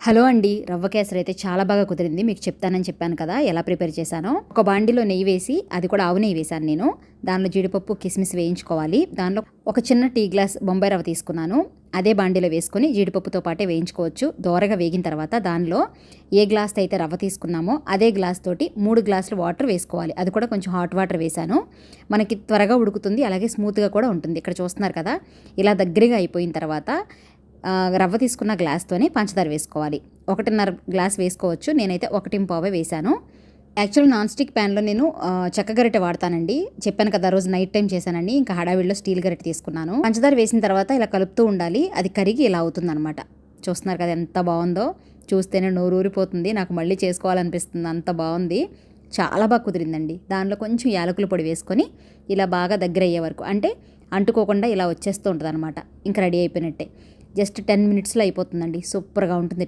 Hello అండి. రవ్వ కేసరి అయితే చాలా బాగా కుదిరింది. మీకు చెప్తానని చెప్పాను కదా ఎలా ప్రిపేర్ చేశానో. ఒక బాండిలో నెయ్యి వేసి, అది కూడా ఆవు నెయ్యి వేశాను నేను. దానిలో జీడిపప్పు, కిస్మిస్ వేయించుకోవాలి. దానిలో ఒక చిన్న టీ గ్లాస్ బొంబాయి రవ్వ తీసుకున్నాను. అదే బాండిలో వేసుకొని జీడిపప్పుతో పాటే వేయించుకోవచ్చు. దోరగా వేగిన తర్వాత దానిలో ఏ గ్లాస్తో అయితే రవ్వ తీసుకున్నామో అదే గ్లాస్ తోటి 3 గ్లాసులు వాటర్ వేసుకోవాలి. అది కూడా కొంచెం హాట్ వాటర్ వేశాను. మనకి త్వరగా ఉడుకుతుంది, అలాగే స్మూత్గా కూడా ఉంటుంది. ఇక్కడ చూస్తున్నారు కదా, ఇలా దగ్గరగా అయిపోయిన తర్వాత రవ్వ తీసుకున్న గ్లాస్తోనే పంచదార వేసుకోవాలి. 1.5 గ్లాస్ వేసుకోవచ్చు. నేనైతే 1.25 వేశాను. యాక్చువల్ నాన్ స్టిక్ ప్యాన్లో నేను చెక్క గరిటె వాడతానండి. చెప్పాను కదా, రోజు నైట్ టైం చేశానండి. ఇంకా హడావిడిలో స్టీల్ గరిటె తీసుకున్నాను. పంచదార వేసిన తర్వాత ఇలా కలుపుతూ ఉండాలి. అది కరిగి ఇలా అవుతుందన్నమాట. చూస్తున్నారు కదా ఎంత బాగుందో. చూస్తేనే నోరు ఊరిపోతుంది. నాకు మళ్ళీ చేసుకోవాలనిపిస్తుంది, అంత బాగుంది. చాలా బాగా కుదిరిందండి. దానిలో కొంచెం యాలకుల పొడి వేసుకొని ఇలా బాగా దగ్గర అయ్యే వరకు, అంటే అంటుకోకుండా ఇలా వచ్చేస్తూ ఉంటుంది అనమాట. ఇంకా రెడీ అయిపోయినట్టే. జస్ట్ 10 మినిట్స్లో అయిపోతుందండి. సూపర్గా ఉంటుంది.